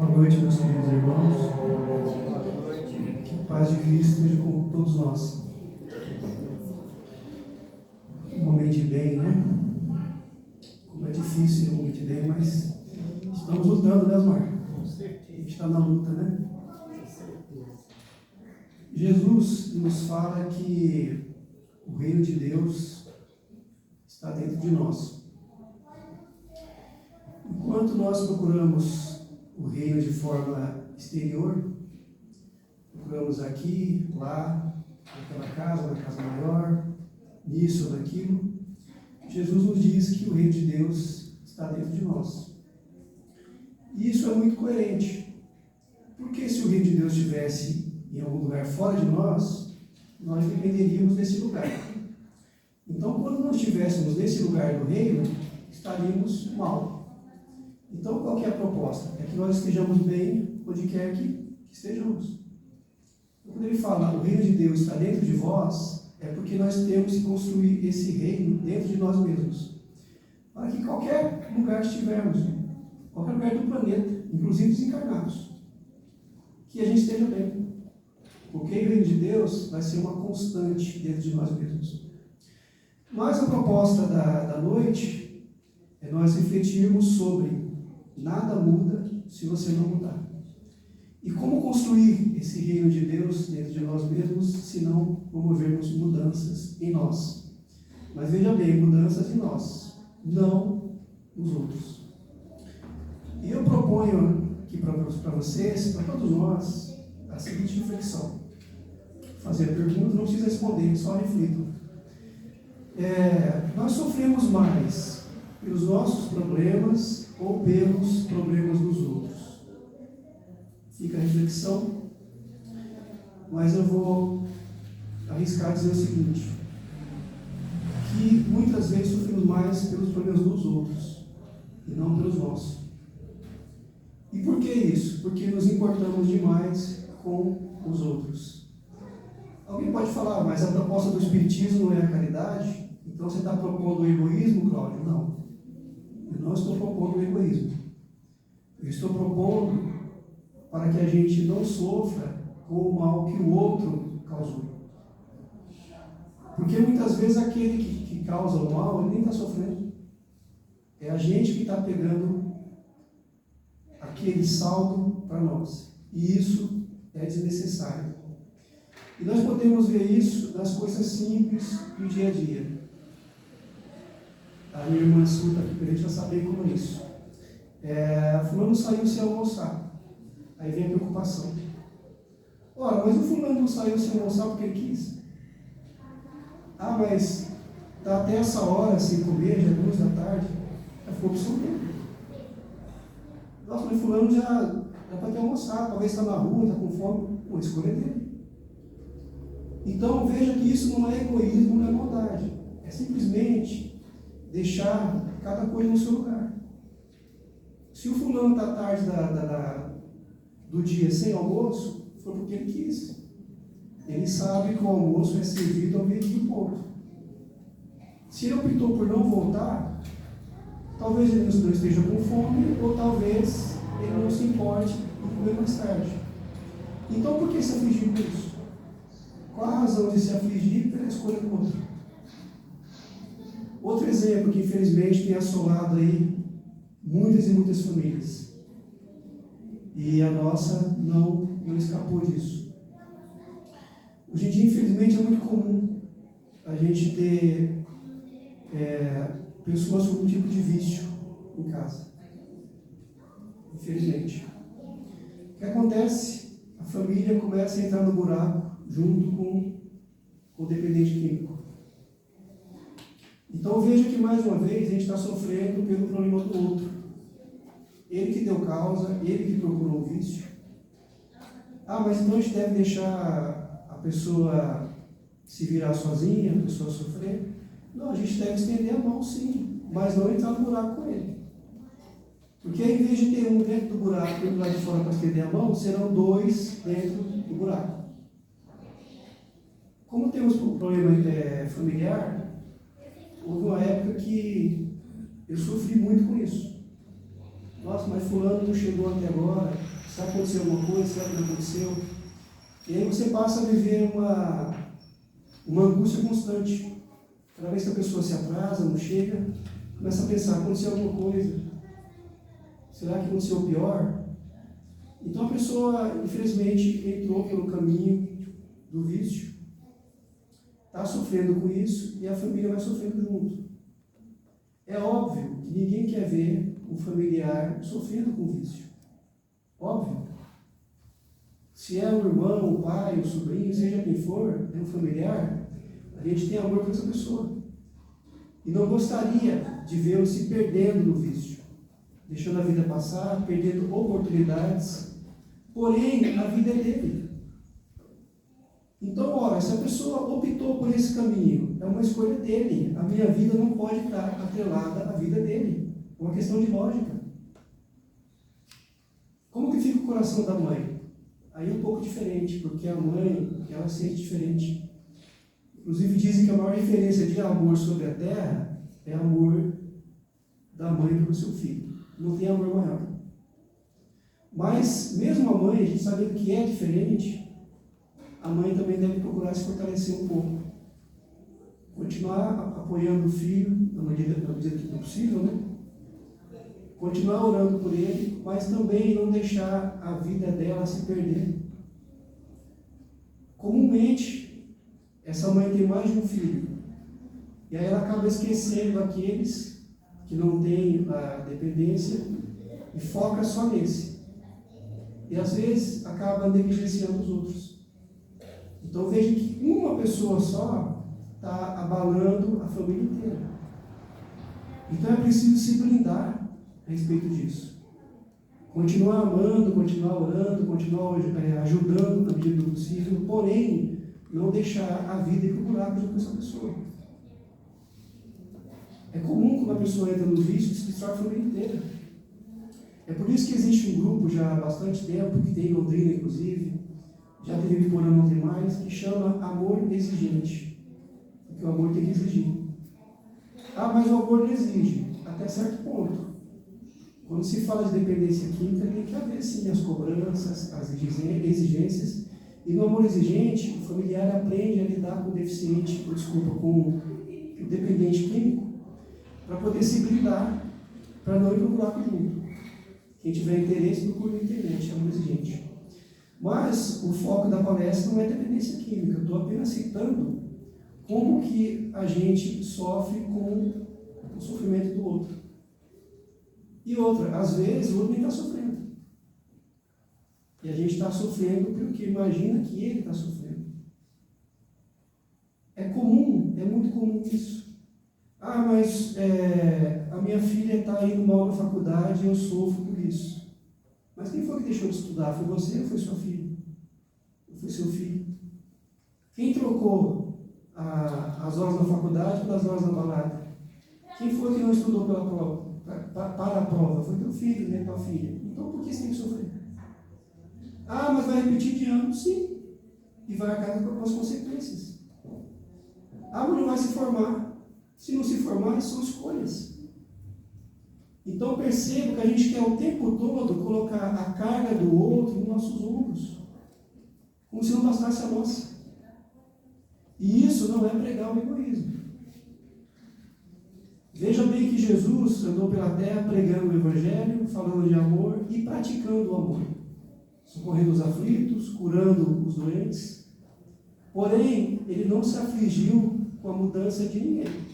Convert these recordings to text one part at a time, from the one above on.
Boa noite, meus queridos irmãos. Que a paz de Cristo esteja com todos nós. Um momento de bem, né? Como é difícil um momento de bem, mas estamos lutando, né, Osmar? A gente está na luta, né? Jesus nos fala que o reino de Deus está dentro de nós. Enquanto nós procuramos o reino de forma exterior, procuramos aqui, lá, naquela casa, na casa maior, nisso ou naquilo, Jesus nos diz que o reino de Deus está dentro de nós. E isso é muito coerente, porque se o reino de Deus estivesse em algum lugar fora de nós, nós dependeríamos desse lugar. Então, quando nós estivéssemos nesse lugar do reino, estaríamos mal. Então, qual que é a proposta? É que nós estejamos bem onde quer que estejamos. Quando ele fala, o reino de Deus está dentro de vós, é porque nós temos que construir esse reino dentro de nós mesmos. Para que qualquer lugar que estivermos, qualquer lugar do planeta, inclusive desencarnados, que a gente esteja bem. Porque o reino de Deus vai ser uma constante dentro de nós mesmos. Mas a proposta da noite é nós refletirmos sobre nada muda se você não mudar. E como construir esse reino de Deus dentro de nós mesmos se não promovermos mudanças em nós? Mas veja bem, mudanças em nós, não nos outros. E eu proponho aqui para vocês, para todos nós, a seguinte reflexão. Fazer a pergunta, não precisa responder, só reflitam. Nós sofremos mais pelos nossos problemas ou pelos problemas dos outros? Fica a reflexão, mas eu vou arriscar dizer o seguinte, que muitas vezes sofremos mais pelos problemas dos outros e não pelos nossos. E por que isso? Porque nos importamos demais com os outros. Alguém pode falar, mas a proposta do Espiritismo não é a caridade? Então você está propondo o egoísmo, Cláudio? Não. Eu não estou propondo o egoísmo. Eu estou propondo para que a gente não sofra com o mal que o outro causou. Porque muitas vezes aquele que causa o mal, ele nem está sofrendo. É a gente que está pegando aquele saldo para nós. E isso é desnecessário. E nós podemos ver isso nas coisas simples do dia a dia. A minha irmã escuta aqui para a gente já saber como é isso. Fulano saiu sem almoçar. Aí vem a preocupação. Ora, mas o fulano não saiu sem almoçar porque ele quis. Ah, mas está até essa hora sem comer, já é 2 da tarde. Foi opção dele. Nossa, mas fulano já pode ter almoçado, talvez está na rua, está com fome. Pô, a escolha é dele. Então veja que isso não é egoísmo, não é maldade. É simplesmente deixar cada coisa no seu lugar. Se o fulano está tarde do dia sem almoço, foi porque ele quis. Ele sabe que o almoço é servido ao meio-dia e pouco. Se ele optou por não voltar, talvez ele não esteja com fome, ou talvez ele não se importe em comer mais tarde. Então por que se afligir com isso? Qual a razão de se afligir pela escolha do outro? Outro exemplo que infelizmente tem assolado aí muitas e muitas famílias. E a nossa não escapou disso. Hoje em dia, infelizmente, é muito comum a gente ter pessoas com um tipo de vício em casa. Infelizmente. O que acontece? A família começa a entrar no buraco junto com o dependente químico. Então veja que mais uma vez a gente está sofrendo pelo problema do outro. Ele que deu causa, ele que procurou o vício. Ah, mas então a gente deve deixar a pessoa se virar sozinha, a pessoa sofrer? Não, a gente deve estender a mão sim, mas não entrar no buraco com ele. Porque em vez de ter um dentro do buraco e outro lá de fora para estender a mão, serão 2 dentro do buraco. Como temos um problema familiar, houve uma época que eu sofri muito com isso. Nossa, mas fulano não chegou até agora, Será que aconteceu alguma coisa? Será que não aconteceu? E aí você passa a viver uma angústia constante. Cada vez que a pessoa se atrasa, não chega, começa a pensar, aconteceu alguma coisa? Será que aconteceu o pior? Então a pessoa, infelizmente, entrou pelo caminho do vício, está sofrendo com isso e a família vai sofrendo junto. É óbvio que ninguém quer ver um familiar sofrendo com vício. Óbvio. Se é um irmão, o pai, o sobrinho, seja quem for, é um familiar, a gente tem amor por essa pessoa. E não gostaria de vê-lo se perdendo no vício, deixando a vida passar, perdendo oportunidades. Porém, a vida é dele. Então, ora, se a pessoa optou por esse caminho, é uma escolha dele. A minha vida não pode estar atrelada à vida dele. É uma questão de lógica. Como que fica o coração da mãe? Aí é um pouco diferente, porque a mãe, ela sente diferente. Inclusive dizem que a maior diferença de amor sobre a terra é amor da mãe pelo seu filho. Não tem amor maior. Mas, mesmo a mãe, a gente sabendo que é diferente, a mãe também deve procurar se fortalecer um pouco. Continuar apoiando o filho, na medida que é possível, né? Continuar orando por ele, mas também não deixar a vida dela se perder. Comumente, essa mãe tem mais de um filho. E aí ela acaba esquecendo aqueles que não têm a dependência e foca só nesse. E às vezes acaba negligenciando os outros. Então veja que uma pessoa só está abalando a família inteira. Então é preciso se blindar a respeito disso. Continuar amando, continuar orando, continuar ajudando na medida do possível, porém, não deixar a vida ir para o buraco junto com essa pessoa. É comum quando a pessoa entra no vício, se destrói a família inteira. É por isso que existe um grupo já há bastante tempo, que tem Londrina inclusive, já teve Biporã, não tem mais, que chama amor exigente. Porque o amor tem que exigir. Ah, mas o amor não exige, até certo ponto. Quando se fala de dependência química, tem que haver sim as cobranças, as exigências. E no amor exigente, o familiar aprende a lidar com o deficiente, com o dependente químico, para poder se blindar, para não ir para o buraco junto. Quem tiver interesse, procure na internet, é amor exigente. Mas o foco da palestra não é dependência química, eu estou apenas citando como que a gente sofre com o sofrimento do outro. E outra, às vezes o outro nem está sofrendo. E a gente está sofrendo porque imagina que ele está sofrendo. É comum, é muito comum isso. Ah, mas a minha filha está indo mal na faculdade e eu sofro por isso. Mas quem foi que deixou de estudar? Foi você ou foi sua filha? Ou foi seu filho? Quem trocou as horas na faculdade pelas horas na balada? Quem foi que não estudou pela prova? Para a prova? Foi teu filho, né? Tua filha. Então por que você tem que sofrer? Ah, mas vai repetir de ano? Sim. E vai acabar com as consequências. Ah, mas não vai se formar. Se não se formar, são escolhas. Então perceba que a gente quer o tempo todo colocar a carga do outro nos nossos ombros, como se não bastasse a nossa. E isso não é pregar o egoísmo. Veja bem que Jesus andou pela terra pregando o Evangelho, falando de amor e praticando o amor, socorrendo os aflitos, curando os doentes. Porém, ele não se afligiu com a mudança de ninguém.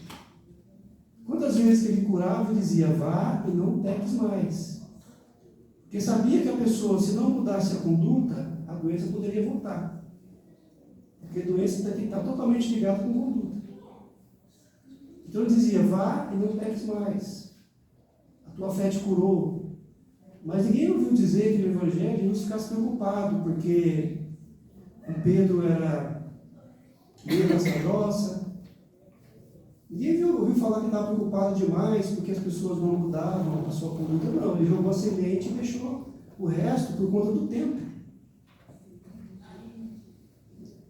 Quantas vezes que ele curava, ele dizia, vá e não peques mais. Porque sabia que a pessoa, se não mudasse a conduta, a doença poderia voltar. Porque a doença tem que estar totalmente ligada com conduta. Então ele dizia, vá e não peques mais. A tua fé te curou. Mas ninguém ouviu dizer que no Evangelho não ficasse preocupado, porque o Pedro era meio casca grossa. Ninguém ouviu falar que estava preocupado demais porque as pessoas não mudavam a sua conduta. Não, ele jogou a semente e deixou o resto por conta do tempo.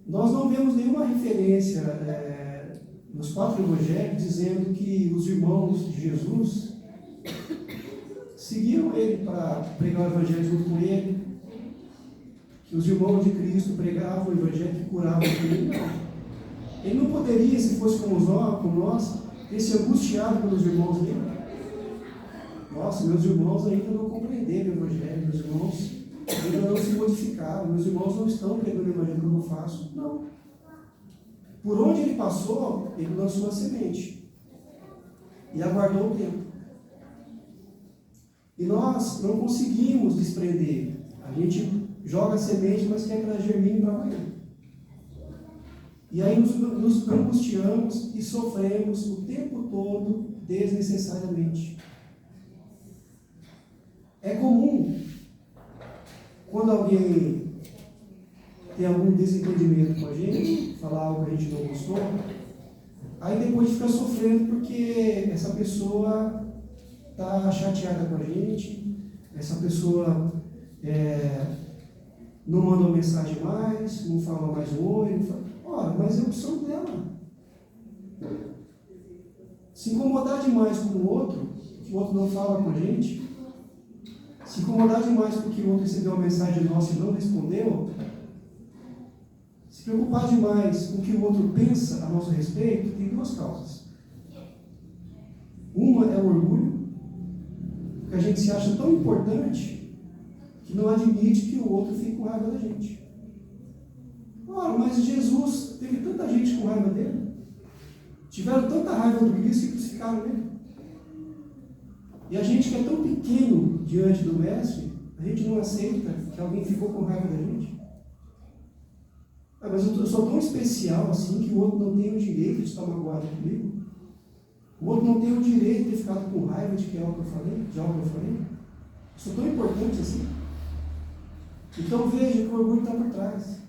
Nós não vemos nenhuma referência nos 4 evangelhos dizendo que os irmãos de Jesus seguiram ele para pregar o evangelho junto com ele, que os irmãos de Cristo pregavam o Evangelho que curavam ele, não. Ele não poderia, se fosse como nós, ter se angustiado pelos irmãos dele. Nossa, meus irmãos ainda não compreenderam o Evangelho, meus irmãos ainda não se modificaram, meus irmãos não estão pregando o Evangelho como eu faço. Não. Por onde ele passou, ele lançou a semente e aguardou o tempo. E nós não conseguimos desprender. A gente joga a semente, mas quer que ela germine para amanhã. E aí nos angustiamos e sofremos o tempo todo desnecessariamente. É comum, quando alguém tem algum desentendimento com a gente, falar algo que a gente não gostou, aí depois fica sofrendo porque essa pessoa está chateada com a gente, essa pessoa não manda uma mensagem mais, não fala mais um oi, não fala... Ora, mas é opção dela. Se incomodar demais com o outro, que o outro não fala com a gente, se incomodar demais porque o outro recebeu uma mensagem nossa e não respondeu, se preocupar demais com o que o outro pensa a nosso respeito, tem duas causas. Uma é o orgulho, porque a gente se acha tão importante que não admite que o outro fique com raiva da gente. Ora, mas Jesus teve tanta gente com raiva dele, tiveram tanta raiva do Cristo que crucificaram ele. E a gente que é tão pequeno diante do Mestre, a gente não aceita que alguém ficou com raiva da gente. Mas eu sou tão especial assim que o outro não tem o direito de estar magoado comigo. O outro não tem o direito de ter ficado com raiva de algo que eu falei, Eu sou tão importante assim. Então veja que o orgulho está por trás.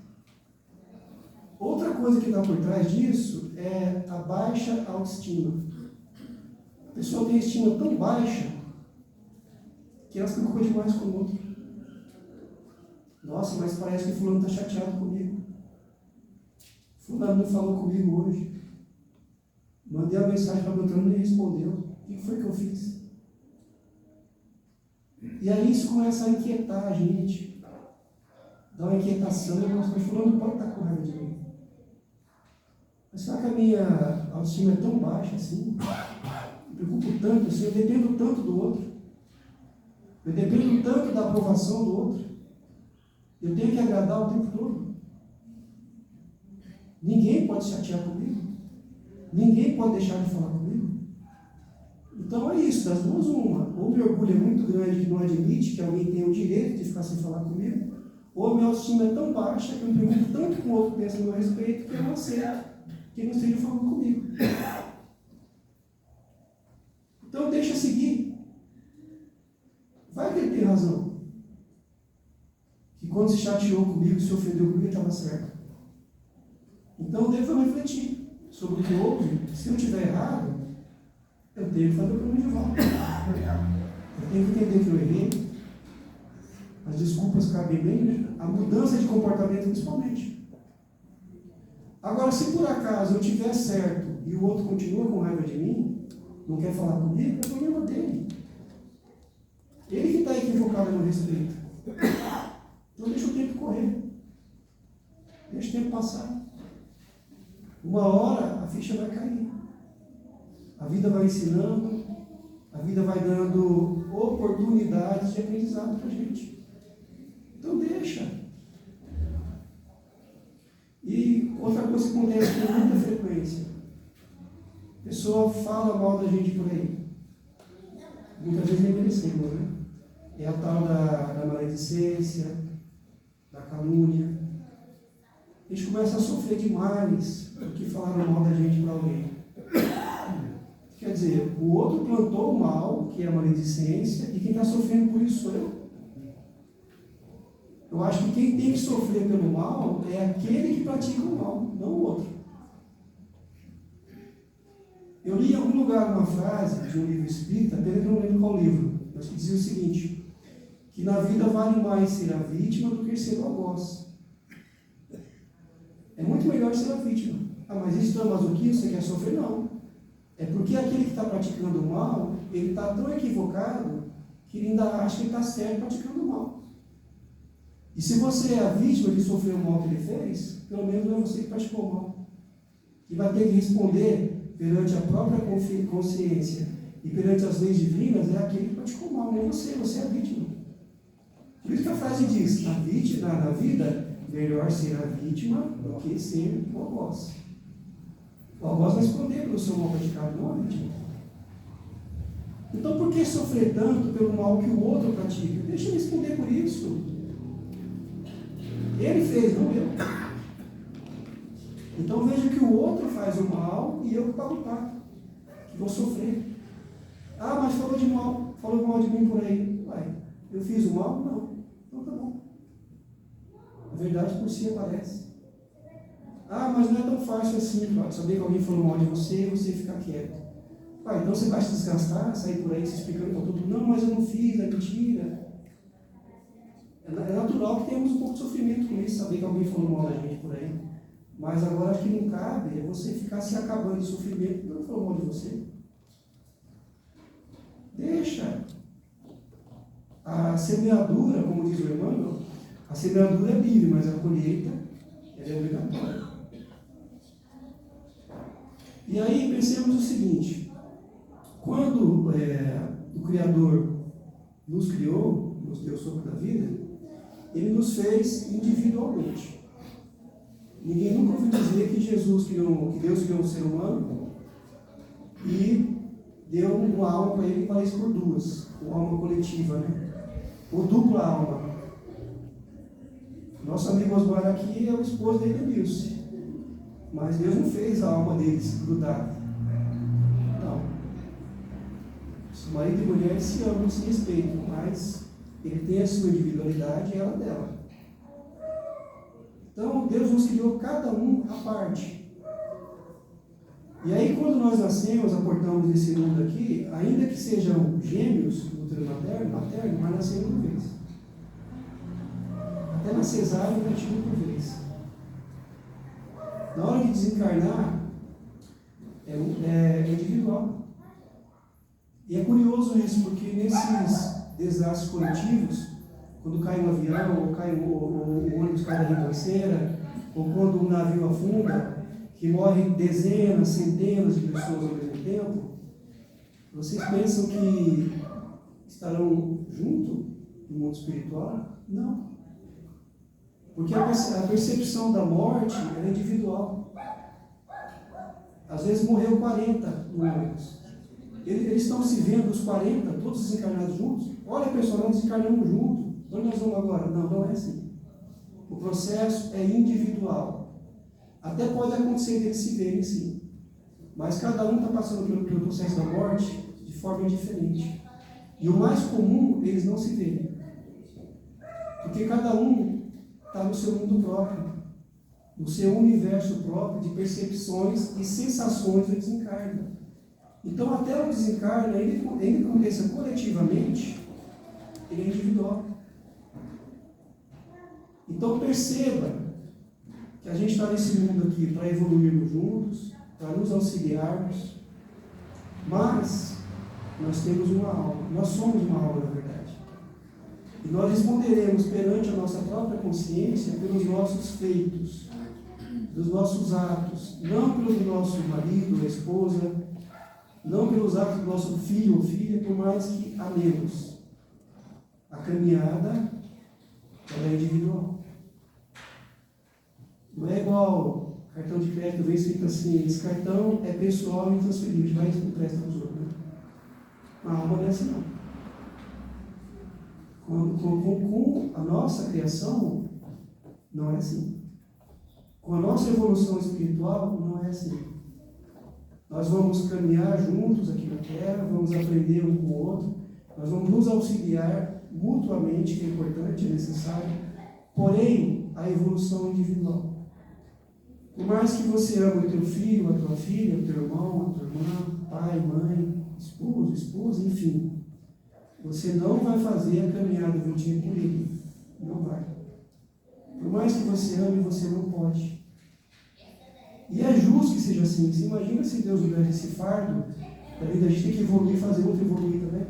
Outra coisa que está por trás disso é a baixa autoestima. A pessoa tem a estima tão baixa que ela se preocupa demais com o outro. Nossa, mas parece que fulano está chateado comigo. Fulano não falou comigo hoje. Mandei uma mensagem para Beltrano e ele respondeu. O que foi que eu fiz? E aí isso começa a inquietar a gente. Dá uma inquietação. Nossa, mas fulano não pode estar com raiva de mim. Mas será que a minha autoestima é tão baixa assim? Me preocupo tanto assim, eu dependo tanto do outro. Eu dependo tanto da aprovação do outro. Eu tenho que agradar o tempo todo. Ninguém pode chatear comigo. Ninguém pode deixar de falar comigo. Então é isso, das duas uma. Ou meu orgulho é muito grande que não admite que alguém tenha o direito de ficar sem falar comigo, ou a minha autoestima é tão baixa que eu me preocupo tanto com o outro pensa no meu respeito que eu não aceito que ele não esteja falando comigo. Então deixa seguir. Vai que ele tem razão. Que quando se chateou comigo, se ofendeu comigo, ele estava certo. Então eu devo refletir sobre o que houve. Se eu estiver errado, eu tenho que fazer o caminho de volta. Eu tenho que entender que eu errei. As desculpas cabem bem, né? A mudança de comportamento principalmente. Agora, se por acaso eu estiver certo e o outro continua com raiva de mim, não quer falar comigo, é problema dele. Ele que está equivocado no respeito. Então deixa o tempo correr. Deixa o tempo passar. Uma hora a ficha vai cair. A vida vai ensinando, a vida vai dando oportunidades de aprendizado para a gente. Então deixa. E outra coisa que acontece com muita frequência. A pessoa fala mal da gente por aí. Muitas vezes nem merecemos, né? É a tal da maledicência, da calúnia. A gente começa a sofrer demais porque falaram mal da gente para alguém. Quer dizer, o outro plantou o mal, que é a maledicência, e quem está sofrendo por isso sou eu. Eu acho que quem tem que sofrer pelo mal é aquele que pratica o mal, não o outro. Eu li em algum lugar uma frase de um livro espírita, pena que eu não lembro qual livro, mas que dizia o seguinte, que na vida vale mais ser a vítima do que ser o algoz. É muito melhor ser a vítima. Ah, mas isso não é masoquismo, você quer sofrer? Não. É porque aquele que está praticando o mal, ele está tão equivocado que ele ainda acha que ele está certo praticando o mal. E se você é a vítima de sofrer o mal que ele fez, pelo menos não é você que praticou o mal. Que vai ter que responder perante a própria consciência e perante as leis divinas é aquele que praticou o mal, não você é a vítima. Por isso que a frase diz, na vida, melhor ser a vítima do que ser o algoz. O algoz vai responder pelo seu mal praticado, não a vítima. Então por que sofrer tanto pelo mal que o outro pratica? Deixa ele responder por isso. Ele fez, não eu. Então veja que o outro faz o mal e eu que pago o pato, que vou sofrer. Ah, mas falou mal de mim por aí. Uai, eu fiz o mal? Não. Então tá bom. A verdade por si aparece. Ah, mas não é tão fácil assim, saber que alguém falou mal de você e você ficar quieto. Uai, então você vai se desgastar, sair por aí se explicando para todo mundo, não, mas eu não fiz, é mentira. É natural que tenhamos um pouco de sofrimento com isso, saber que alguém falou mal da gente por aí. Mas agora acho que não cabe é você ficar se acabando de sofrimento, não falou mal de você. Deixa. A semeadura, como diz o Emmanuel, a semeadura é livre, mas a colheita ela é obrigatória. E aí pensemos o seguinte, quando o Criador nos criou, nos deu o sopro da vida, Ele nos fez individualmente. Ninguém nunca ouviu dizer que Deus criou um ser humano e deu uma alma para ele para isso por duas, uma alma coletiva, né? Ou dupla alma. Nosso amigo Osmar aqui é o esposo dele, Nilce. Mas Deus não fez a alma deles grudada. Não. Marido e mulher se amam, se respeitam, mas ele tem a sua individualidade e ela dela. Então, Deus nos criou cada um à parte. E aí, quando nós nascemos, aportamos nesse mundo aqui, ainda que sejam gêmeos, útero materno, mas nascemos por vez. Até na cesárea, eu tive por vez. Na hora de desencarnar, é individual. E é curioso isso, porque nesses desastres coletivos, quando cai um avião, ou cai o ônibus cai da ribanceira, ou quando um navio afunda, que morrem dezenas, centenas de pessoas ao mesmo tempo, vocês pensam que estarão junto no mundo espiritual? Não. Porque a percepção da morte é individual. Às vezes morreu 40 no ônibus. Eles estão se vendo, os 40, todos desencarnados juntos. Olha, pessoal, nós desencarnamos juntos. Onde nós vamos agora? Não, não é assim. O processo é individual. Até pode acontecer deles se verem, sim. Mas cada um está passando pelo processo da morte de forma diferente. E o mais comum, eles não se verem. Porque cada um está no seu mundo próprio, no seu universo próprio de percepções e sensações do desencarne. Então, até o desencarne, ele aconteça coletivamente, ele é individual. Então, perceba que a gente está nesse mundo aqui para evoluirmos juntos, para nos auxiliarmos, mas nós temos uma alma, nós somos uma alma, na verdade. E nós responderemos perante a nossa própria consciência pelos nossos feitos, dos nossos atos, não pelo do nosso marido ou esposa, não pelos atos do nosso filho ou filha, por mais que amemos. A caminhada ela é individual. Não é igual cartão de crédito, vem escrito assim, esse cartão é pessoal e intransferível, vai e empresta para os outros. Né? A alma não é assim não. Com a nossa criação, não é assim. Com a nossa evolução espiritual, não é assim. Nós vamos caminhar juntos aqui na Terra, vamos aprender um com o outro, nós vamos nos auxiliar mutuamente, que é importante, é necessário, porém, a evolução individual. Por mais que você ame o teu filho, a tua filha, o teu irmão, a tua irmã, pai, mãe, esposo, esposa, enfim, você não vai fazer a caminhada juntinho com ele. Não vai. Por mais que você ame, você não pode. E é justo que seja assim. Você imagina se Deus não desse esse fardo, a gente tem que evoluir, fazer outro evoluir também.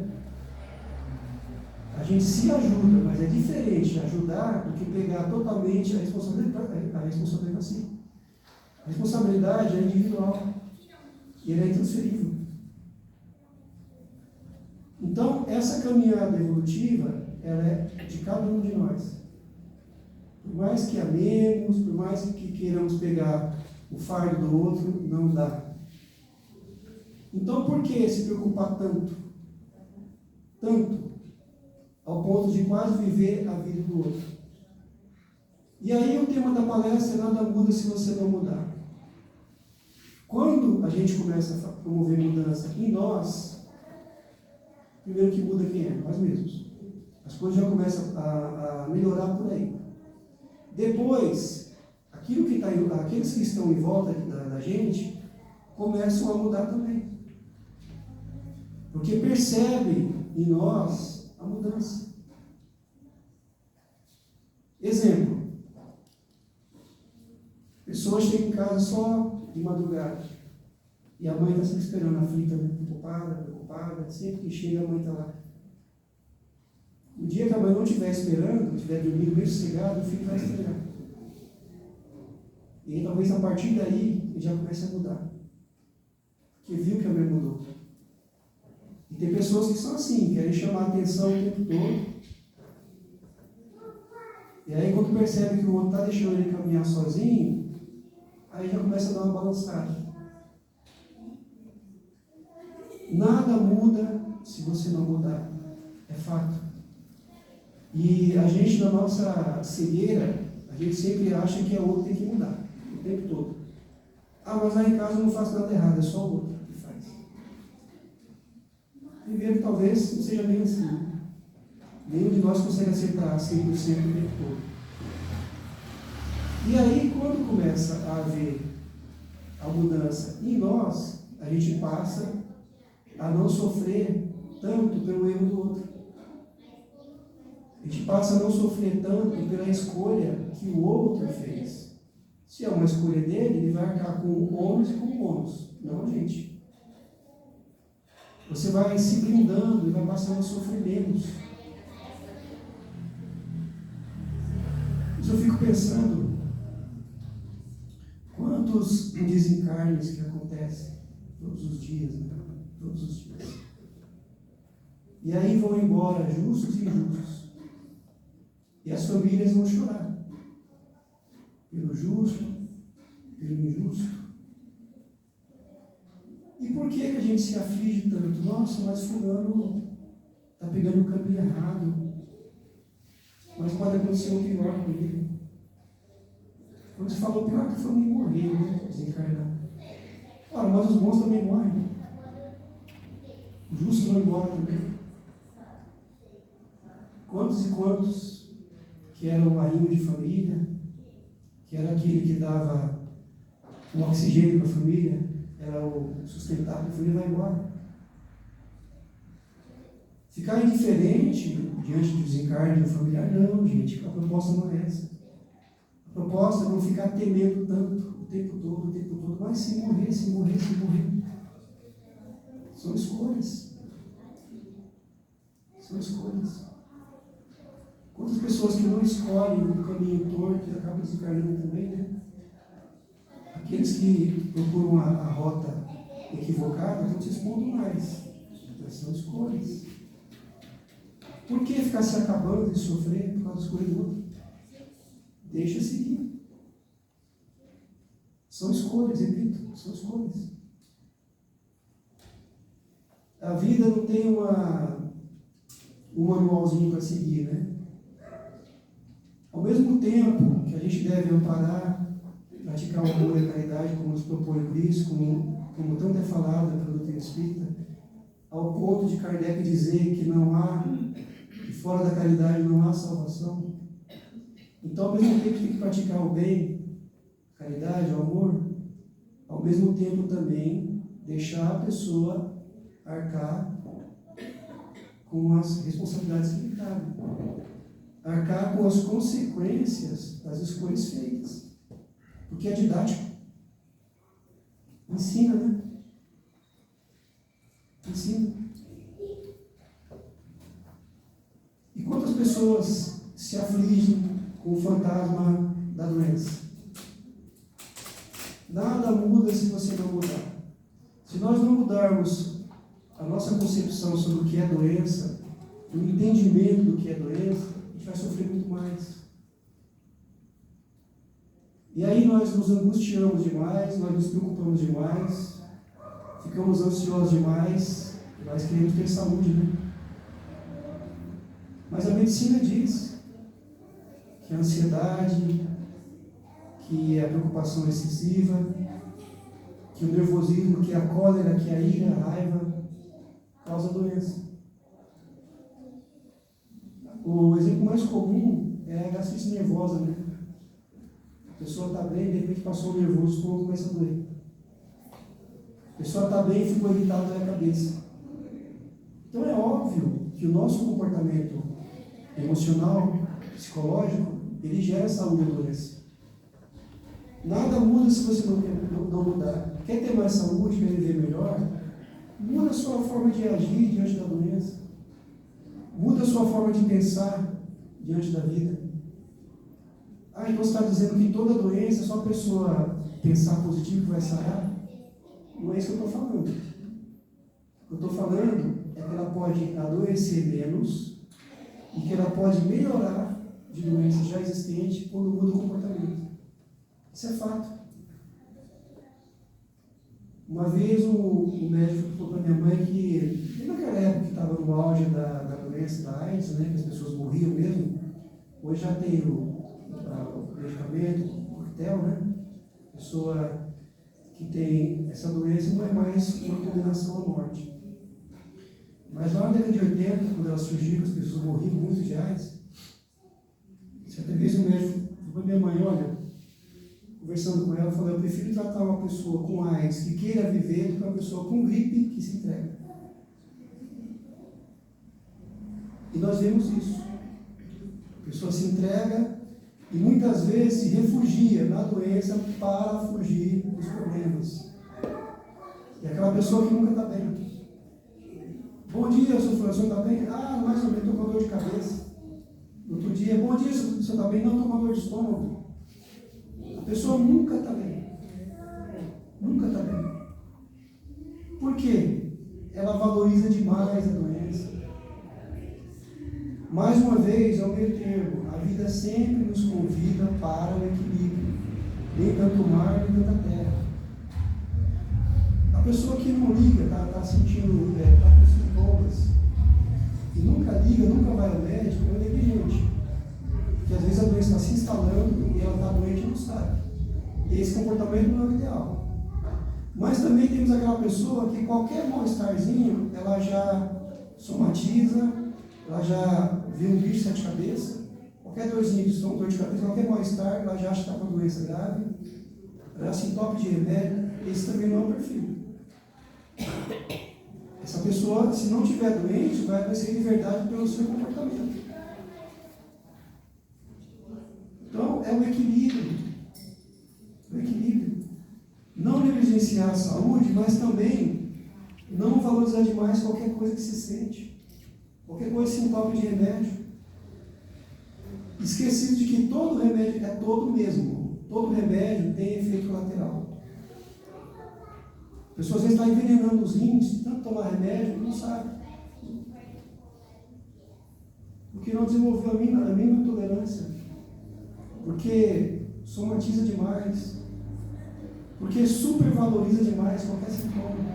A gente se ajuda, mas é diferente ajudar do que pegar totalmente a responsabilidade para si. A responsabilidade é individual e ela é intransferível. Então, essa caminhada evolutiva, ela é de cada um de nós. Por mais que amemos, por mais que queiramos pegar o fardo do outro, não dá. Então, por que se preocupar tanto? Tanto, ao ponto de quase viver a vida do outro. E aí o tema da palestra é nada muda se você não mudar. Quando a gente começa a promover mudança em nós, primeiro que muda quem é? Nós mesmos. As coisas já começam a melhorar por aí. Depois, aqueles que estão em volta da gente começam a mudar também. Porque percebem em nós a mudança. Exemplo. Pessoas chegam em casa só de madrugada. E a mãe está sempre esperando, aflita, preocupada. Sempre que chega, a mãe está lá. O dia que a mãe não estiver esperando, estiver dormindo bem sossegado, o filho vai esperar. E aí, talvez a partir daí, ele já comece a mudar. Porque viu que a mãe mudou. E tem pessoas que são assim, querem chamar a atenção o tempo todo. E aí, quando percebe que o outro está deixando ele caminhar sozinho, aí já começa a dar uma balançada. Nada muda se você não mudar. É fato. E a gente, na nossa cegueira, a gente sempre acha que o outro tem que mudar. O tempo todo. Ah, mas lá em casa eu não faço nada errado, é só o outro que faz. Primeiro, talvez não seja bem assim. Nenhum de nós consegue acertar 100% o tempo todo. E aí, quando começa a haver a mudança em nós, a gente passa a não sofrer tanto pelo erro do outro. A gente passa a não sofrer tanto pela escolha que o outro fez. Se é uma escolha dele, ele vai arcar com o ônus e com o bônus, não a gente. Você vai se blindando e vai passando a sofrer menos. Mas eu fico pensando, quantos desencarnes que acontecem todos os dias, né? Todos os dias. E aí vão embora justos e injustos. E as famílias vão chorar. Pelo justo, pelo injusto. E por que a gente se aflige tanto? Nossa, mas fulano está pegando o caminho errado. Mas pode acontecer o pior com ele. Quando você falou pior que a família morreu, né? Desencarnar. Ora, mas os bons também morrem. Os justos vão embora também. Quantos e quantos que eram o arrimo de família, que era aquele que dava o oxigênio para a família, era o sustentável, a família vai embora. Ficar indiferente diante do desencarne do familiar, não, gente, a proposta não é essa. A proposta é não ficar temendo tanto o tempo todo, mas se morrer. São escolhas. São escolhas. Quantas pessoas que não escolhem o caminho torto e acabam desencarnando também, né? Aqueles que procuram a rota equivocada estão se expondo mais. Então, são escolhas. Por que ficar se acabando e sofrer por causa da escolha do outro? Deixa seguir. São escolhas, repito, são escolhas. A vida não tem um manualzinho para seguir, né? Ao mesmo tempo que a gente deve amparar, praticar o amor e a caridade, como nos propõe Cristo, como tanto é falado pela doutrina espírita, ao ponto de Kardec dizer que não há, que fora da caridade não há salvação. Então, ao mesmo tempo que tem que praticar o bem, a caridade, o amor, ao mesmo tempo também deixar a pessoa arcar com as responsabilidades que lhe cabem. Arcar com as consequências das escolhas feitas. Porque é didático. Ensina, né? Ensina. E pessoas se afligem com o fantasma da doença. Nada muda se você não mudar. Se nós não mudarmos a nossa concepção sobre o que é doença, o entendimento do que é doença, a gente vai sofrer muito mais. E aí nós nos angustiamos demais, nós nos preocupamos demais, ficamos ansiosos demais, nós queremos ter saúde, né? Mas a medicina diz que a ansiedade, que a preocupação excessiva, que o nervosismo, que a cólera, que a ira, a raiva, causa doença. O exemplo mais comum é a gastrite nervosa, né? A pessoa está bem, de repente passou um nervoso, o estômago começa a doer. A pessoa está bem e ficou irritada na cabeça. Então é óbvio que o nosso comportamento emocional, psicológico, ele gera saúde e doença. Nada muda se você não mudar. Quer ter mais saúde, quer viver melhor? Muda a sua forma de agir diante da doença. Muda a sua forma de pensar diante da vida. Então você está dizendo que toda doença é só a pessoa pensar positivo que vai sarar? Não é isso que eu estou falando. O que eu estou falando é que ela pode adoecer menos e que ela pode melhorar de doenças já existentes quando muda o comportamento. Isso é fato. Uma vez o médico falou para minha mãe que, naquela época que estava no auge da doença da AIDS, né, que as pessoas morriam mesmo, hoje já tem o medicamento, o coquetel, né? A pessoa que tem essa doença não é mais uma condenação à morte. Mas lá na década de 80, quando ela surgiu, as pessoas morriam muito de AIDS, certa vez o médico falou para minha mãe, olha, conversando com ela, falou, eu prefiro tratar uma pessoa com AIDS que queira viver do que uma pessoa com gripe que se entrega. E nós vemos isso. A pessoa se entrega e muitas vezes se refugia na doença para fugir dos problemas. E aquela pessoa que nunca está bem. Bom dia, senhor está bem? Mais ou menos, estou com dor de cabeça. Outro dia, bom dia, senhor está bem? Não, estou com dor de estômago. A pessoa nunca está bem. Nunca está bem. Por quê? Ela valoriza demais a doença. Mais uma vez, ao meio termo, a vida sempre nos convida para o equilíbrio. Nem tanto mar, nem tanta terra. A pessoa que não liga, está sentindo, está com sintomas, e nunca liga, nunca vai ao médico, é negligente. Porque às vezes a doença está se instalando e ela está doente e não sabe. E esse comportamento não é o ideal. Mas também temos aquela pessoa que qualquer mal-estarzinho, ela já somatiza, ela já vê um bicho de 7 cabeças, qualquer dorzinha de estômago, dor de cabeça, qualquer mal-estar, ela já acha que está com uma doença grave, ela já se entope de remédio. Esse também não é o perfil. Essa pessoa, se não tiver doente, vai adoecer de verdade pelo seu comportamento. Então, é o equilíbrio. O equilíbrio. Não negligenciar a saúde, mas também não valorizar demais qualquer coisa que se sente. Qualquer coisa que se entope de remédio. Esquecido de que todo remédio é todo mesmo. Todo remédio tem efeito colateral. A pessoa às vezes está envenenando os rins, tanto tomar remédio, não sabe. Porque não desenvolveu a mínima tolerância. Porque somatiza demais. Porque supervaloriza demais qualquer sintoma.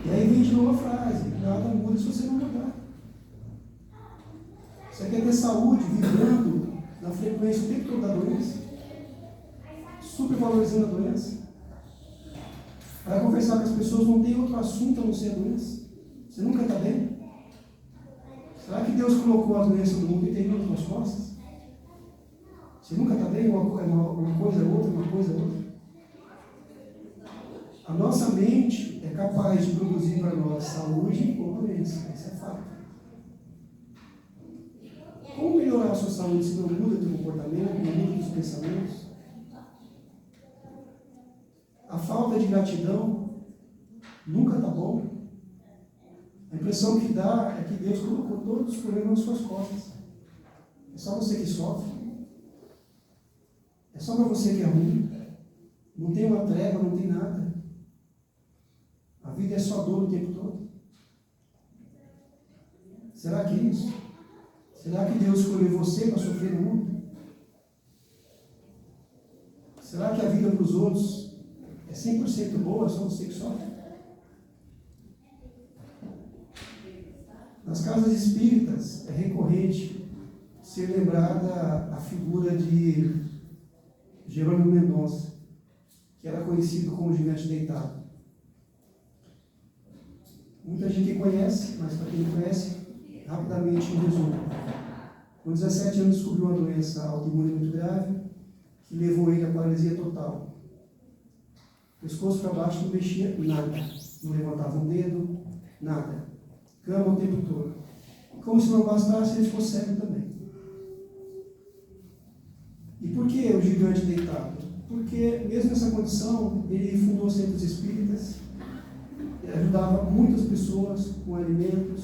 E aí vem de novo a frase, nada muda se você não mudar. Você quer ter saúde vibrando na frequência o tempo todo da doença? Supervalorizando a doença? Vai conversar com as pessoas, não tem outro assunto a não ser a doença? Você nunca está bem? Será que Deus colocou a doença no mundo e tem nas suas costas? Você nunca está bem? Uma coisa é outra, uma coisa é outra. A nossa mente é capaz de produzir para nós saúde ou doença. Isso é fato. Como melhorar a sua saúde se não muda o teu comportamento, não muda os pensamentos? A falta de gratidão nunca está bom. A impressão que dá é que Deus colocou todos os problemas nas suas costas. É só você que sofre. É só para você que é ruim. Não tem uma trégua, não tem nada. A vida é só dor o tempo todo. Será que é isso? Será que Deus escolheu você para sofrer no mundo? Será que a vida para os outros é 100% boa, só você que sofre? Nas casas espíritas é recorrente ser lembrada a figura de Jerônimo Mendonça, que era conhecido como gigante deitado. Muita gente conhece, mas para quem não conhece, rapidamente um resumo. Com 17 anos descobriu uma doença autoimune muito grave, que levou ele à paralisia total. Pescoço para baixo não mexia nada, não levantava um dedo, nada. Cama o tempo todo. Como se não bastasse, ele ficou cego também. E por que o gigante deitado? Porque, mesmo nessa condição, ele fundou centros espíritas, ele ajudava muitas pessoas com alimentos,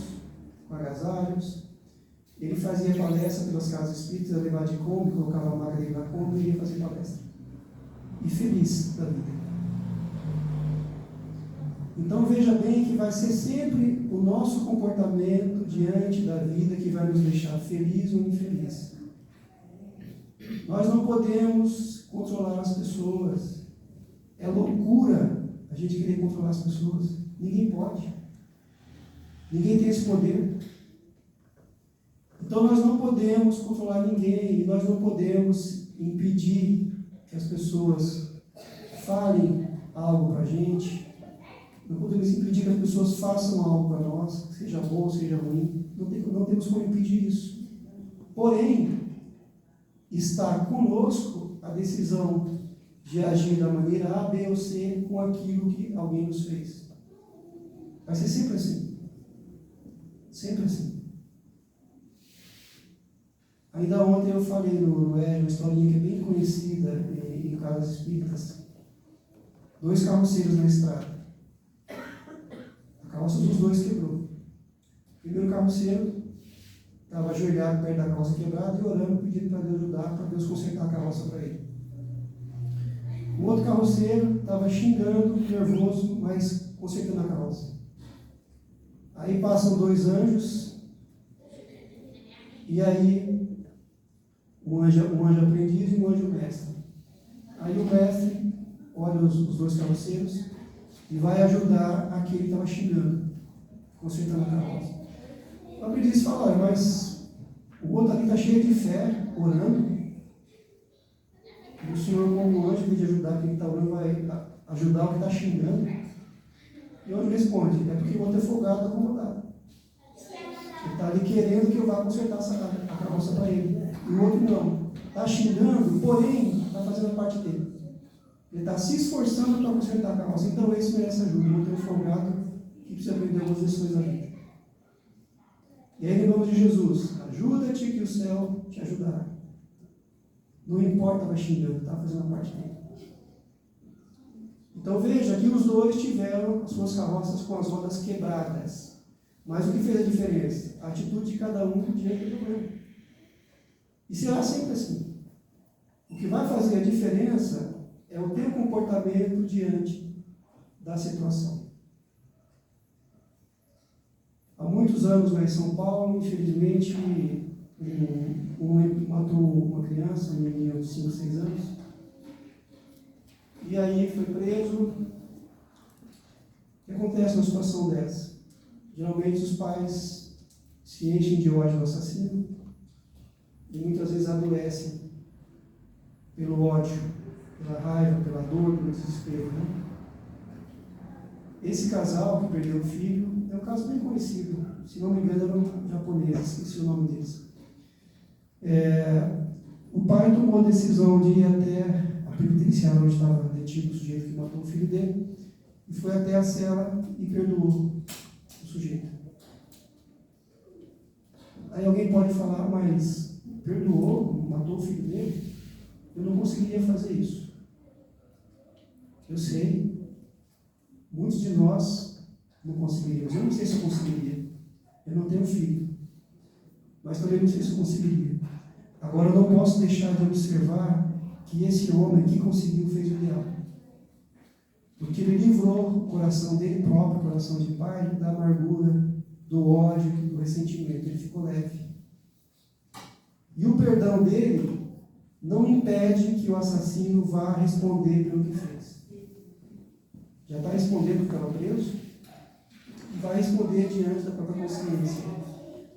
com agasalhos. Ele fazia palestra pelas casas espíritas, ia levar de Kombi, colocava a maca dele na Kombi e ia fazer palestra. E feliz da vida. Então veja bem que vai ser sempre o nosso comportamento diante da vida que vai nos deixar feliz ou infeliz. Nós não podemos controlar as pessoas. É loucura a gente querer controlar as pessoas. Ninguém pode. Ninguém tem esse poder. Então nós não podemos controlar ninguém, e nós não podemos impedir que as pessoas falem algo para a gente, não podemos impedir que as pessoas façam algo para nós, seja bom, seja ruim, não temos como impedir isso. Porém, está conosco a decisão de agir da maneira A, B ou C com aquilo que alguém nos fez. Vai ser sempre assim. Sempre assim. Ainda ontem eu falei no Hélio, uma historinha que é bem conhecida em casas espíritas. 2 carroceiros na estrada. A carroça dos dois quebrou. O primeiro carroceiro estava ajoelhado perto da carroça quebrada e orando, pedindo para Deus ajudar, para Deus consertar a carroça para ele. O outro carroceiro estava xingando, nervoso, mas consertando a carroça. Aí passam 2 anjos, e aí um anjo aprendiz e um anjo mestre. Aí o mestre olha os 2 carroceiros e vai ajudar aquele que estava xingando, consertando a carroça. O aprendiz fala: olha, mas o outro ali está cheio de fé, orando. E o senhor, como anjo, de ajudar quem está orando, vai ajudar o que está xingando. E o anjo responde: é porque o outro é folgado, acomodado. Ele está ali querendo que eu vá consertar a carroça para ele. E o outro não. Está xingando, porém, está fazendo a parte dele. Ele está se esforçando para consertar a carroça. Então esse merece ajuda. O outro é um folgado que precisa aprender algumas lições da vida. E aí, em nome de Jesus, ajuda-te que o céu te ajudará. Não importa, vai xingando, está fazendo a parte dele. Então veja que os 2 tiveram as suas carroças com as rodas quebradas. Mas o que fez a diferença? A atitude de cada um diante do problema. E será sempre assim. O que vai fazer a diferença é o teu comportamento diante da situação. Há muitos anos lá em São Paulo, infelizmente, matou uma criança, um menino de 5, 6 anos. E aí foi preso. O que acontece numa situação dessa? Geralmente os pais se enchem de ódio do assassino e muitas vezes adoecem pelo ódio, pela raiva, pela dor, pelo desespero. Né? Esse casal que perdeu o filho é um caso bem conhecido. Se não me engano, eram japoneses, esqueci o nome deles. O pai tomou a decisão de ir até a penitenciária onde estava detido o sujeito que matou o filho dele e foi até a cela e perdoou o sujeito. Aí alguém pode falar: mas perdoou, matou o filho dele? Eu não conseguiria fazer isso. Eu sei, muitos de nós não conseguiríamos. Eu não sei se eu conseguiria. Eu não tenho filho, mas também não sei se eu conseguiria. Agora, eu não posso deixar de observar que esse homem que conseguiu fez o ideal. Porque ele livrou o coração dele próprio, o coração de pai, da amargura, do ódio, do ressentimento. Ele ficou leve. E o perdão dele não impede que o assassino vá responder pelo que fez. Já está respondendo porque estava preso, e vai responder diante da própria consciência.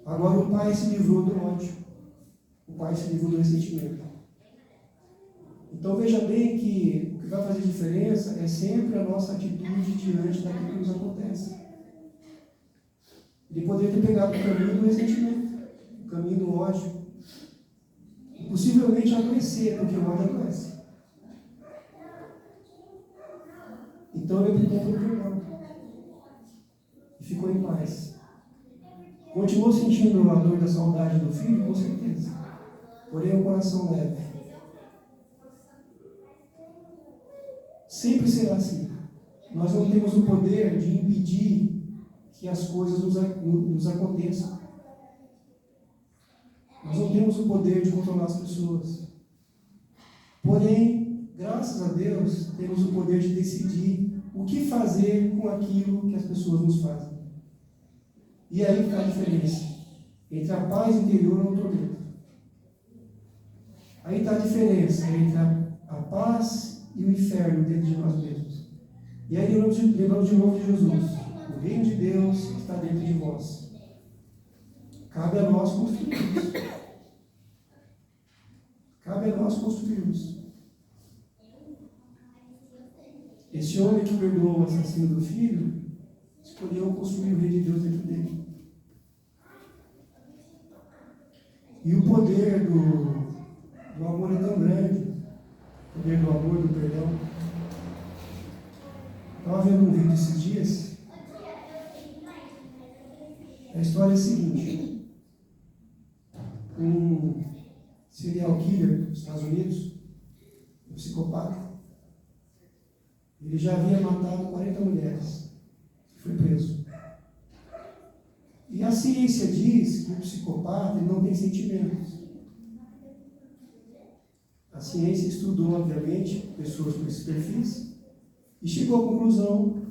Agora o pai se livrou do ódio. O pai se livrou do ressentimento. Então veja bem que o que vai fazer diferença é sempre a nossa atitude diante daquilo que nos acontece. Ele poderia ter pegado o caminho do ressentimento, o caminho do ódio, e possivelmente adoecer, porque o ódio adoece. Então ele optou pelo perdão e ficou em paz. Continuou sentindo a dor da saudade do filho, com certeza, porém o coração leve. Sempre será assim. Nós não temos o poder de impedir que as coisas nos aconteçam. Nós não temos o poder de controlar as pessoas. Porém, graças a Deus, temos o poder de decidir o que fazer com aquilo que as pessoas nos fazem. E aí está a diferença entre a paz interior e o tormento. Aí está a diferença entre a paz e o inferno dentro de nós mesmos. E aí lembramos de novo de Jesus. O reino de Deus está dentro de vós. Cabe a nós construirmos. Cabe a nós construirmos. Esse homem que perdoou o assassino do filho, escolheu construir o reino de Deus dentro dele. E o poder do amor é tão grande, o poder do amor, do perdão. Estava vendo um vídeo esses dias. A história é a seguinte: um serial killer dos Estados Unidos, um psicopata, ele já havia matado 40 mulheres e foi preso. E a ciência diz que o psicopata ele não tem sentimentos. A ciência estudou, obviamente, pessoas com esses perfis e chegou à conclusão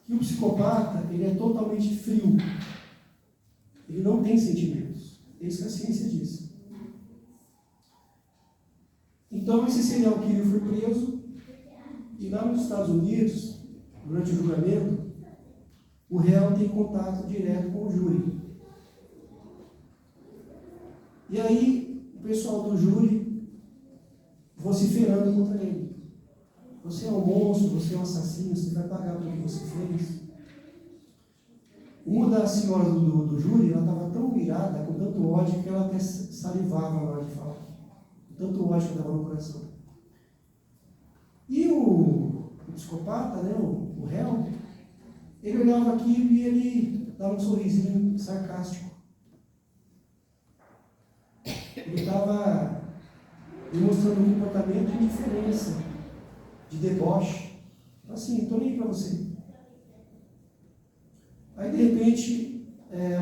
que o psicopata ele é totalmente frio. Ele não tem sentimentos. É isso que a ciência diz. Então, esse serial killer foi preso e lá nos Estados Unidos, durante o julgamento, o réu tem contato direto com o júri. E aí, o pessoal do júri vociferando contra ele. Você é um monstro, você é um assassino, você vai pagar pelo que você fez. Uma das senhoras do júri, ela estava tão irada, com tanto ódio, que ela até salivava na hora de falar. Tanto ódio que ela estava no coração. E o psicopata, né, o réu, ele olhava aquilo e ele dava um sorrisinho sarcástico. Ele estava demonstrando um comportamento de indiferença, de deboche. Assim, estou nem para você. Aí, de repente,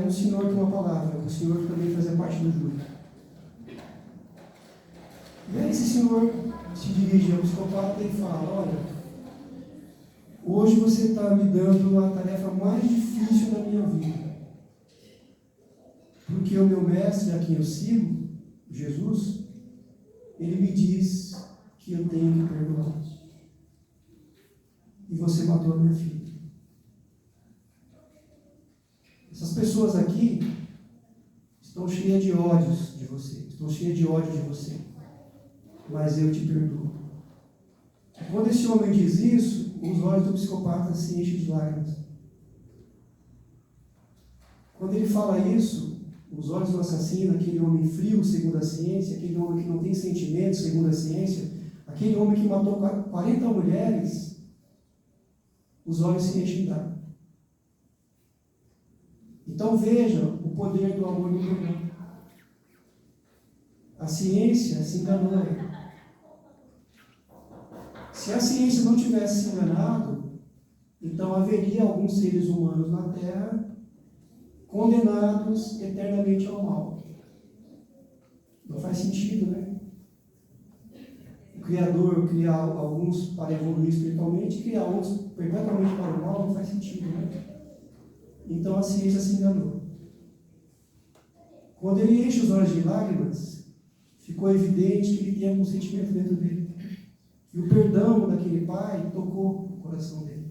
um senhor tem uma palavra, um senhor que também fazia parte do júri. E aí esse senhor se dirige ao psicopata e fala: olha, hoje você está me dando a tarefa mais difícil da minha vida. Porque o meu mestre, a quem eu sigo, Jesus, ele me diz que eu tenho que perdoar. E você matou a minha filha. Essas pessoas aqui estão cheias de ódios de você, estão cheias de ódio de você, mas eu te perdoo. E quando esse homem diz isso, os olhos do psicopata se enchem de lágrimas. Quando ele fala isso, os olhos do assassino, aquele homem frio, segundo a ciência, aquele homem que não tem sentimentos, segundo a ciência, aquele homem que matou 40 mulheres, os olhos se enchem d'água. Então vejam o poder do amor no perdão. A ciência se enganou. Se a ciência não tivesse se enganado, então haveria alguns seres humanos na Terra condenados eternamente ao mal. Não faz sentido, né? O Criador criar alguns para evoluir espiritualmente, criar outros perpetuamente para o mal, não faz sentido, né? Então a ciência se enganou. Quando ele enche os olhos de lágrimas, ficou evidente que ele tinha um sentimento dentro dele. E o perdão daquele pai tocou o coração dele.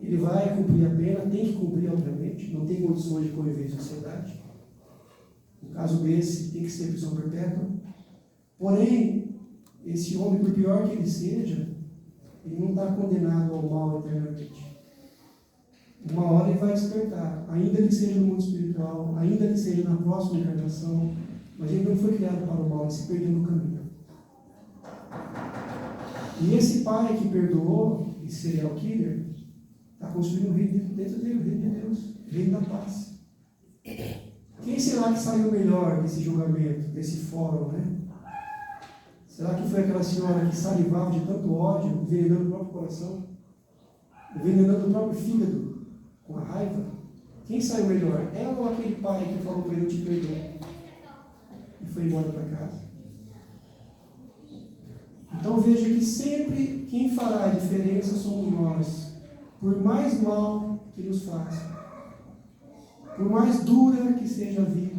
Ele vai cumprir a pena, tem que cumprir, obviamente, não tem condições de conviver em sociedade. No caso desse, tem que ser prisão perpétua. Porém, esse homem, por pior que ele seja, ele não está condenado ao mal eternamente. Uma hora ele vai despertar, ainda que seja no mundo espiritual, ainda que seja na próxima encarnação, mas ele não foi criado para o mal, ele se perdeu no caminho. E esse pai que perdoou, esse serial killer, está construindo um reino dentro dele, o reino de Deus, o reino da paz. Quem será que saiu melhor desse julgamento, desse fórum, né? Será que foi aquela senhora que salivava de tanto ódio, envenenando o próprio coração, envenenando o próprio fígado, com a raiva? Quem saiu melhor? Ela ou aquele pai que falou para ele, eu te perdoo, e foi embora para casa? Então veja que sempre quem fará a diferença somos nós, por mais mal que nos faça, por mais dura que seja a vida,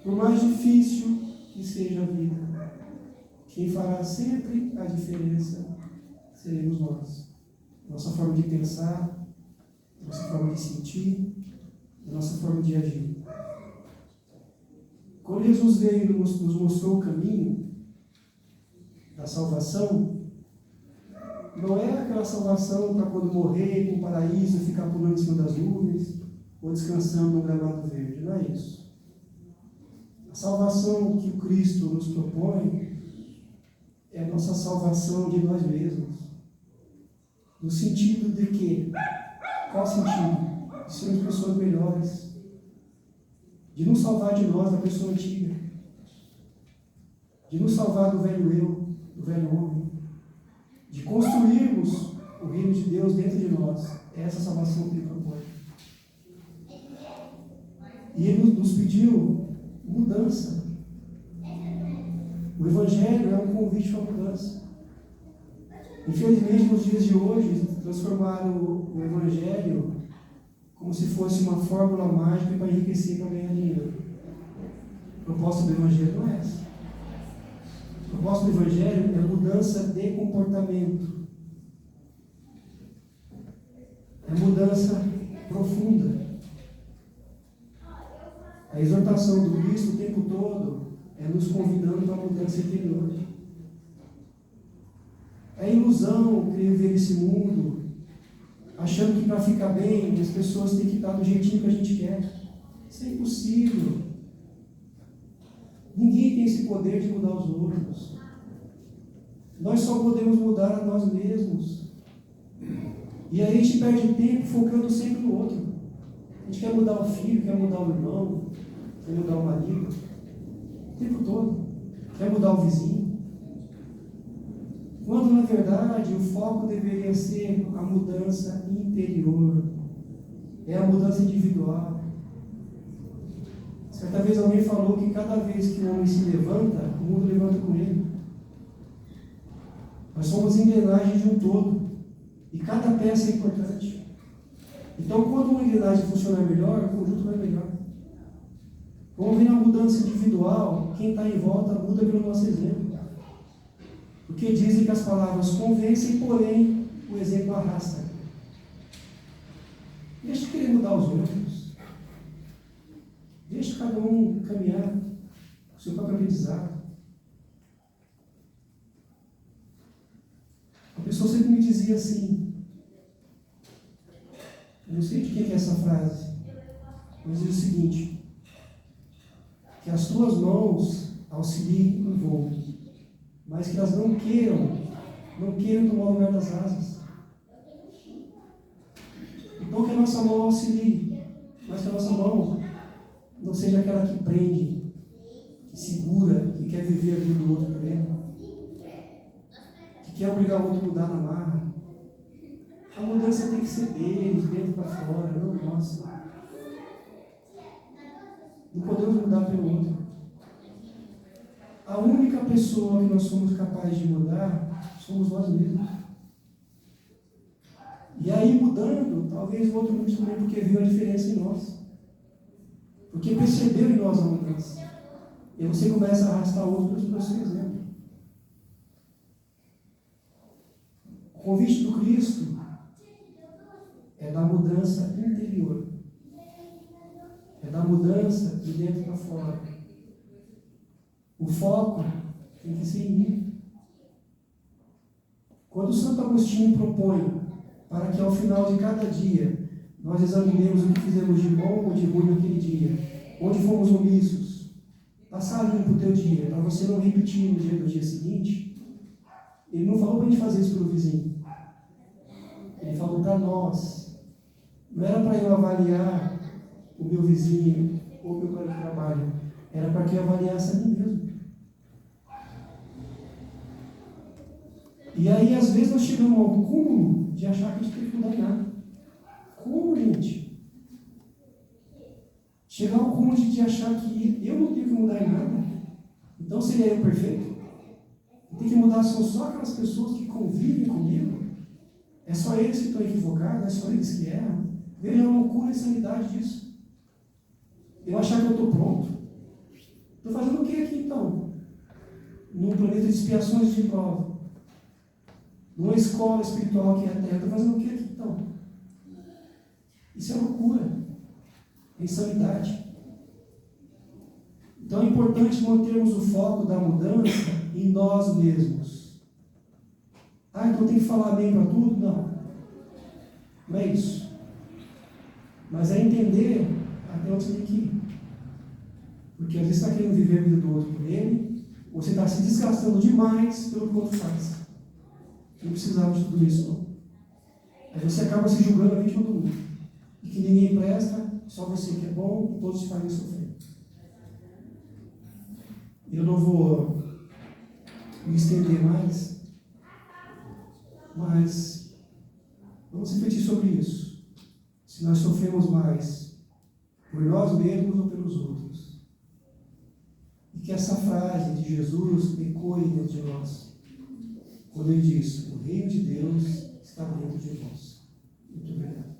por mais difícil que seja a vida, quem fará sempre a diferença seremos nós. Nossa forma de pensar, nossa forma de sentir, nossa forma de agir. Quando Jesus veio e nos mostrou o caminho da salvação, não é aquela salvação para quando morrer com o paraíso e ficar pulando em cima das nuvens ou descansando num gramado verde. Não é isso. A salvação que o Cristo nos propõe é a nossa salvação de nós mesmos. No sentido de que, qual sentido? De sermos pessoas melhores. De nos salvar de nós, da pessoa antiga. De nos salvar do velho eu, do velho homem. De construirmos o reino de Deus dentro de nós. É essa salvação que ele propõe. E ele nos pediu mudança. O Evangelho é um convite para a mudança. Infelizmente, nos dias de hoje, transformaram o Evangelho como se fosse uma fórmula mágica para enriquecer e para ganhar dinheiro. A proposta do Evangelho não é essa. A proposta do Evangelho é mudança de comportamento. É mudança profunda. A exortação do Cristo o tempo todo é nos convidando para a mudança interior. É ilusão querer viver esse mundo achando que para ficar bem as pessoas têm que estar do jeitinho que a gente quer. Isso é impossível. Ninguém tem esse poder de mudar os outros. Nós só podemos mudar a nós mesmos. E aí a gente perde tempo focando sempre no outro. A gente quer mudar o filho, quer mudar o irmão, quer mudar o marido, o tempo todo. Quer mudar o vizinho. Quando, na verdade, o foco deveria ser a mudança interior. É a mudança individual. Certa vez alguém falou que cada vez que o homem se levanta, o mundo levanta com ele. Nós somos engrenagens de um todo. E cada peça é importante. Então, quando uma engrenagem funcionar melhor, o conjunto vai melhor. Vamos ver a mudança individual. Quem está em volta muda pelo nosso exemplo. Porque dizem que as palavras convencem, porém o exemplo arrasta. Deixa de querer mudar os outros. Deixa cada um caminhar o seu próprio aprendizado. A pessoa sempre me dizia assim, eu não sei de quem é essa frase, mas diz o seguinte, que as tuas mãos auxiliem no voo, mas que elas não queiram tomar o lugar das asas. Então que a nossa mão auxilie, mas que a nossa mão não seja aquela que prende, que segura, que quer viver a vida do outro primeiro, que quer obrigar o outro a mudar na marra. A mudança tem que ser dele, de dentro para fora, não nossa. Não podemos mudar pelo outro. A única pessoa que nós somos capazes de mudar somos nós mesmos. E aí, mudando, talvez o outro mude também, porque viu a diferença em nós. Porque percebeu em nós a mudança. E você começa a arrastar outros para o seu exemplo. O convite do Cristo é da mudança interior. É da mudança de dentro para fora. O foco tem que ser em mim. Quando Santo Agostinho propõe para que ao final de cada dia nós examinemos o que fizemos de bom ou de ruim naquele dia, onde fomos omissos, passar limpo o teu dia, para você não repetir no dia do dia seguinte, ele não falou para a gente fazer isso para o vizinho. Ele falou para nós. Não era para eu avaliar o meu vizinho ou o meu colega de trabalho. Era para que eu avaliasse a mim mesmo. E aí, às vezes, nós chegamos ao cúmulo de achar que a gente tem que mudar nada. Como, gente? Chegar ao cúmulo de achar que eu não tenho que mudar em nada. Então, seria eu perfeito? Tem que mudar só aquelas pessoas que convivem comigo? É só eles que estão equivocados? É só eles que erram? Veja a loucura e a insanidade disso. Eu achar que eu estou pronto. Estou fazendo o que aqui, então? Num planeta de expiações de prova. Numa escola espiritual que é a Terra. Estou fazendo o que aqui, então? Isso é loucura. É insanidade. Então é importante mantermos o foco da mudança em nós mesmos. Ah, então tem que falar bem para tudo? Não. Não é isso. Mas é entender até onde você tem que ir. Porque às vezes você está querendo viver a vida do outro por ele, ou você está se desgastando demais pelo que o outro faz. Não precisava de tudo isso, não. Aí você acaba se julgando a vítima do mundo. E que ninguém presta, só você que é bom, todos te fazem sofrer. Eu não vou me estender mais, mas vamos refletir sobre isso. Se nós sofremos mais por nós mesmos ou pelos outros. E que essa frase de Jesus ecoe dentro de nós. Quando ele diz, o reino de Deus está dentro de nós. Muito obrigado.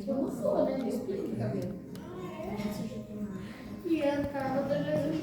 Eu não sou, né? Me explica, cabelo. E a Carla da Jesus.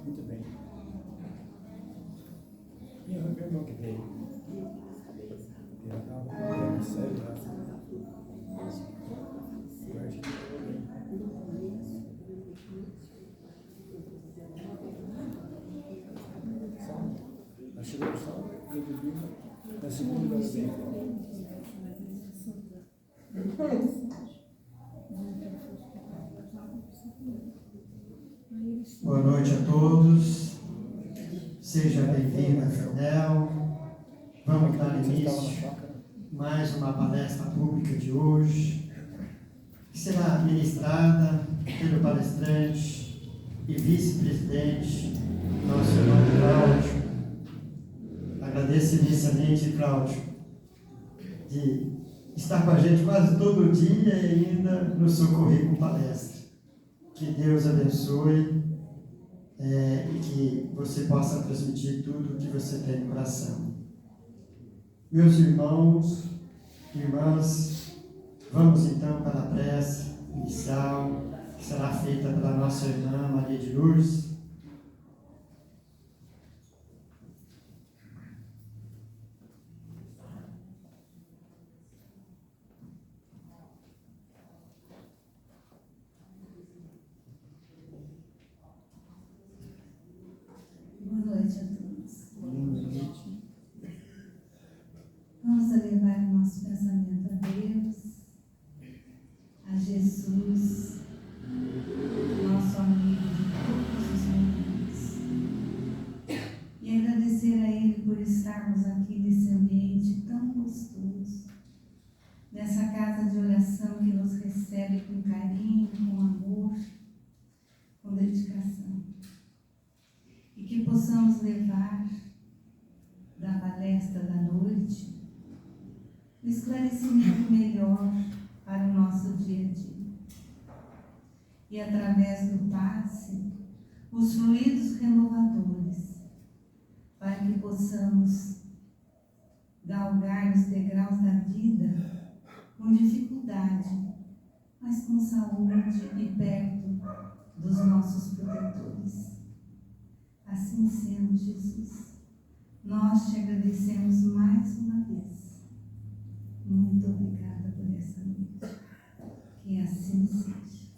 Muito bem. Meu irmão que veio. Ele estava sério, nós chegamos só na segunda vez. Boa noite a todos. Seja bem-vindo a FENEL. Vamos dar início a mais uma palestra pública de hoje, que será ministrada pelo palestrante e vice-presidente, nosso irmão Cláudio. Agradeço imensamente, Cláudio, de estar com a gente quase todo dia e ainda nos socorrer com palestra. Que Deus abençoe e que você possa transmitir tudo o que você tem no coração. Meus irmãos e irmãs, vamos então para a prece inicial, que será feita pela nossa irmã Maria de Lourdes. Boa noite a todos. Vamos elevar o nosso pensamento a Deus, a Jesus, nosso amigo de todos os momentos, e agradecer a Ele por estarmos aqui nesse ambiente tão gostoso, nessa casa de oração que nos recebe com carinho, com amor, com dedicação. E que possamos levar da palestra da noite o esclarecimento melhor para o nosso dia a dia. E através do passe, os fluidos renovadores, para que possamos galgar os degraus da vida com dificuldade, mas com saúde e perto dos nossos protetores. Assim sendo, Jesus, nós te agradecemos mais uma vez. Muito obrigada por essa noite. Que assim seja.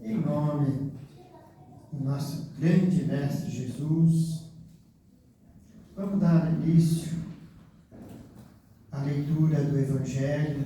Em nome do nosso grande Mestre Jesus, vamos dar início à leitura do Evangelho